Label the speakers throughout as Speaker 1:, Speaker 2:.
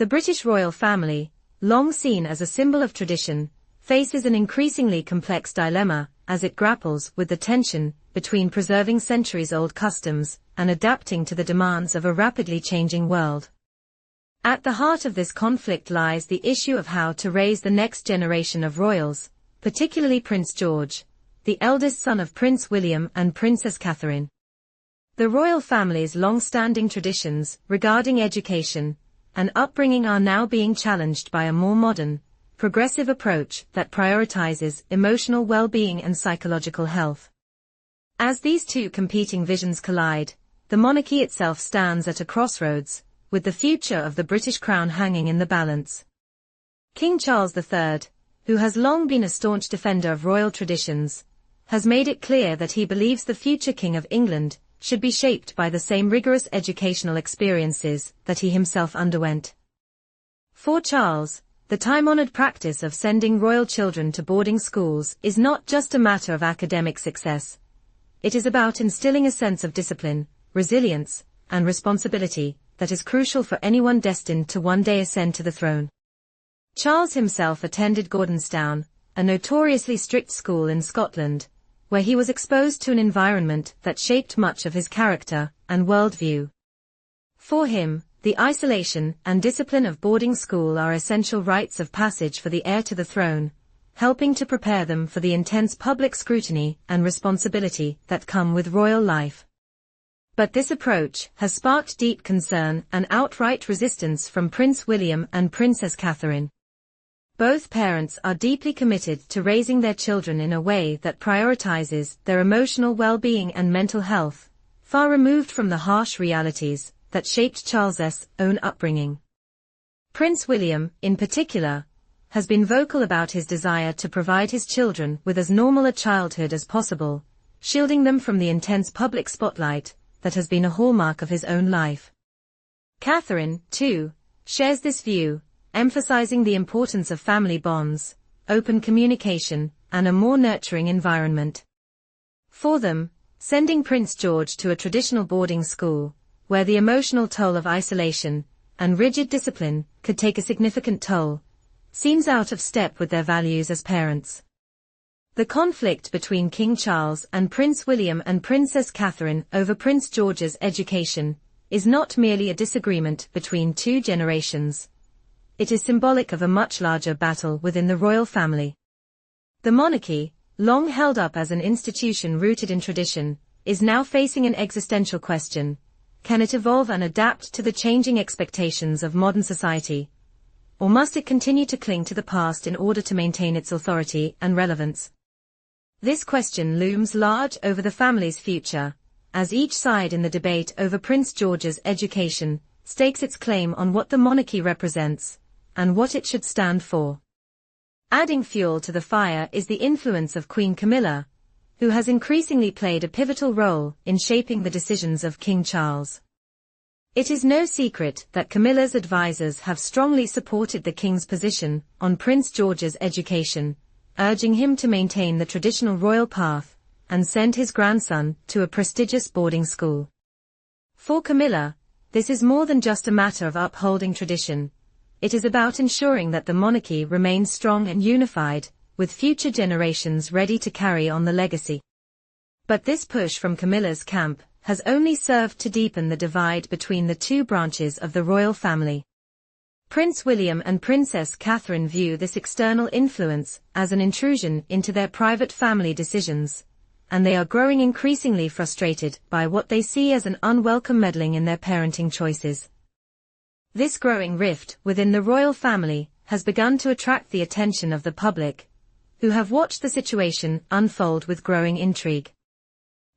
Speaker 1: The British royal family, long seen as a symbol of tradition, faces an increasingly complex dilemma as it grapples with the tension between preserving centuries-old customs and adapting to the demands of a rapidly changing world. At the heart of this conflict lies the issue of how to raise the next generation of royals, particularly Prince George, the eldest son of Prince William and Princess Catherine. The royal family's long-standing traditions regarding education and upbringing are now being challenged by a more modern, progressive approach that prioritizes emotional well-being and psychological health. As these two competing visions collide, the monarchy itself stands at a crossroads, with the future of the British crown hanging in the balance. King Charles III, who has long been a staunch defender of royal traditions, has made it clear that he believes the future King of England should be shaped by the same rigorous educational experiences that he himself underwent. For Charles, the time-honored practice of sending royal children to boarding schools is not just a matter of academic success. It is about instilling a sense of discipline, resilience, and responsibility that is crucial for anyone destined to one day ascend to the throne. Charles himself attended Gordonstoun, a notoriously strict school in Scotland, where he was exposed to an environment that shaped much of his character and worldview. For him, the isolation and discipline of boarding school are essential rites of passage for the heir to the throne, helping to prepare them for the intense public scrutiny and responsibility that come with royal life. But this approach has sparked deep concern and outright resistance from Prince William and Princess Catherine. Both parents are deeply committed to raising their children in a way that prioritizes their emotional well-being and mental health, far removed from the harsh realities that shaped Charles's own upbringing. Prince William, in particular, has been vocal about his desire to provide his children with as normal a childhood as possible, shielding them from the intense public spotlight that has been a hallmark of his own life. Catherine, too, shares this view, emphasizing the importance of family bonds, open communication, and a more nurturing environment. For them, sending Prince George to a traditional boarding school, where the emotional toll of isolation and rigid discipline could take a significant toll, seems out of step with their values as parents. The conflict between King Charles and Prince William and Princess Catherine over Prince George's education is not merely a disagreement between two generations. It is symbolic of a much larger battle within the royal family. The monarchy, long held up as an institution rooted in tradition, is now facing an existential question. Can it evolve and adapt to the changing expectations of modern society? Or must it continue to cling to the past in order to maintain its authority and relevance? This question looms large over the family's future, as each side in the debate over Prince George's education stakes its claim on what the monarchy represents and what it should stand for. Adding fuel to the fire is the influence of Queen Camilla, who has increasingly played a pivotal role in shaping the decisions of King Charles. It is no secret that Camilla's advisors have strongly supported the king's position on Prince George's education, urging him to maintain the traditional royal path and send his grandson to a prestigious boarding school. For Camilla, this is more than just a matter of upholding tradition. It is about ensuring that the monarchy remains strong and unified, with future generations ready to carry on the legacy. But this push from Camilla's camp has only served to deepen the divide between the two branches of the royal family. Prince William and Princess Catherine view this external influence as an intrusion into their private family decisions, and they are growing increasingly frustrated by what they see as an unwelcome meddling in their parenting choices. This growing rift within the royal family has begun to attract the attention of the public, who have watched the situation unfold with growing intrigue.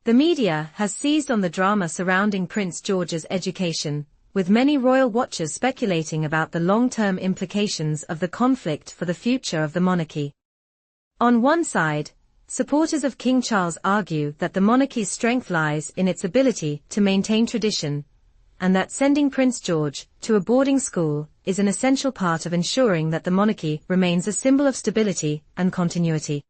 Speaker 1: The media has seized on the drama surrounding Prince George's education, with many royal watchers speculating about the long-term implications of the conflict for the future of the monarchy. On one side, supporters of King Charles argue that the monarchy's strength lies in its ability to maintain tradition, and that sending Prince George to a boarding school is an essential part of ensuring that the monarchy remains a symbol of stability and continuity.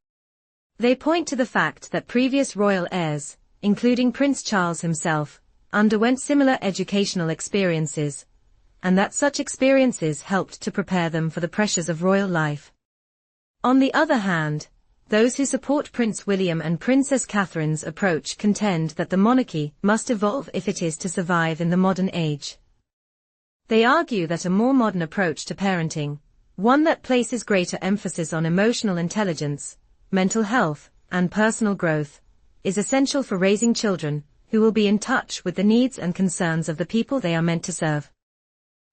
Speaker 1: They point to the fact that previous royal heirs, including Prince Charles himself, underwent similar educational experiences, and that such experiences helped to prepare them for the pressures of royal life. On the other hand, those who support Prince William and Princess Catherine's approach contend that the monarchy must evolve if it is to survive in the modern age. They argue that a more modern approach to parenting, one that places greater emphasis on emotional intelligence, mental health, and personal growth, is essential for raising children who will be in touch with the needs and concerns of the people they are meant to serve.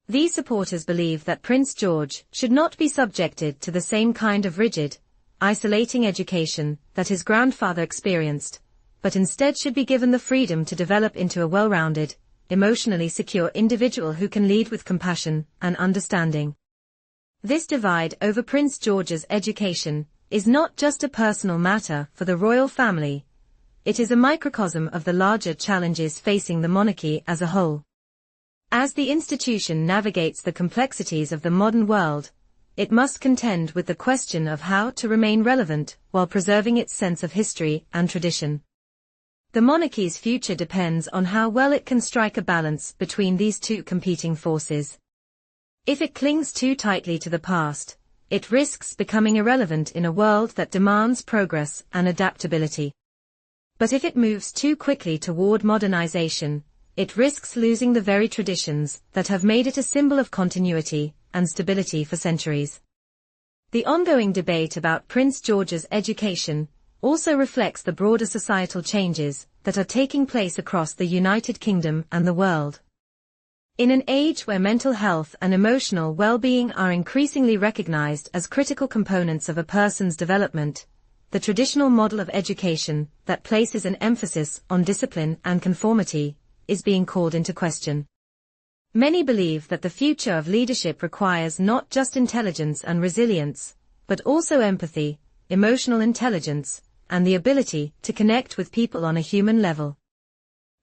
Speaker 1: These supporters believe that Prince George should not be subjected to the same kind of rigid, isolating education that his grandfather experienced, but instead should be given the freedom to develop into a well-rounded, emotionally secure individual who can lead with compassion and understanding. This divide over Prince George's education is not just a personal matter for the royal family, it is a microcosm of the larger challenges facing the monarchy as a whole. As the institution navigates the complexities of the modern world, it must contend with the question of how to remain relevant while preserving its sense of history and tradition. The monarchy's future depends on how well it can strike a balance between these two competing forces. If it clings too tightly to the past, it risks becoming irrelevant in a world that demands progress and adaptability. But if it moves too quickly toward modernization, it risks losing the very traditions that have made it a symbol of continuity and stability for centuries. The ongoing debate about Prince George's education also reflects the broader societal changes that are taking place across the United Kingdom and the world. In an age where mental health and emotional well-being are increasingly recognized as critical components of a person's development, the traditional model of education that places an emphasis on discipline and conformity is being called into question. Many believe that the future of leadership requires not just intelligence and resilience, but also empathy, emotional intelligence, and the ability to connect with people on a human level.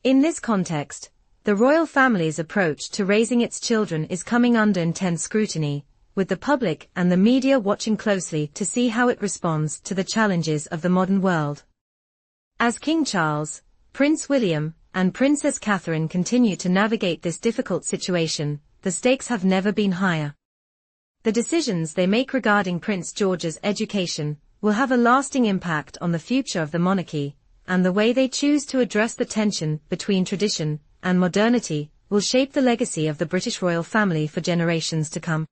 Speaker 1: In this context, the royal family's approach to raising its children is coming under intense scrutiny, with the public and the media watching closely to see how it responds to the challenges of the modern world. As King Charles, Prince William, and Princess Catherine continue to navigate this difficult situation, the stakes have never been higher. The decisions they make regarding Prince George's education will have a lasting impact on the future of the monarchy, and the way they choose to address the tension between tradition and modernity will shape the legacy of the British royal family for generations to come.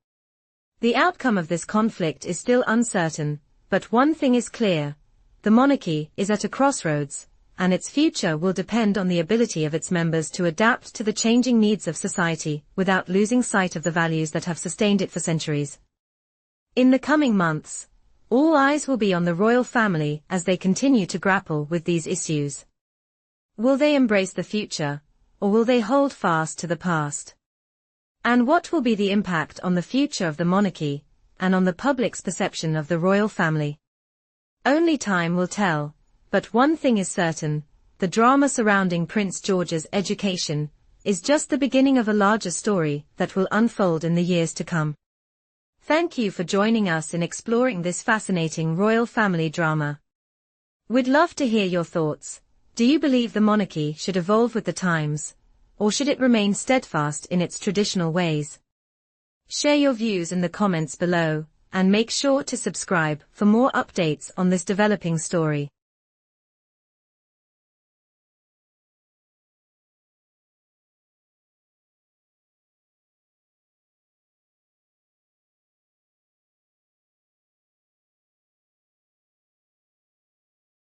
Speaker 1: The outcome of this conflict is still uncertain, but one thing is clear: the monarchy is at a crossroads, and its future will depend on the ability of its members to adapt to the changing needs of society without losing sight of the values that have sustained it for centuries. In the coming months, all eyes will be on the royal family as they continue to grapple with these issues. Will they embrace the future, or will they hold fast to the past? And what will be the impact on the future of the monarchy, and on the public's perception of the royal family? Only time will tell, but one thing is certain: the drama surrounding Prince George's education is just the beginning of a larger story that will unfold in the years to come. Thank you for joining us in exploring this fascinating royal family drama. We'd love to hear your thoughts. Do you believe the monarchy should evolve with the times, or should it remain steadfast in its traditional ways? Share your views in the comments below, and make sure to subscribe for more updates on this developing story.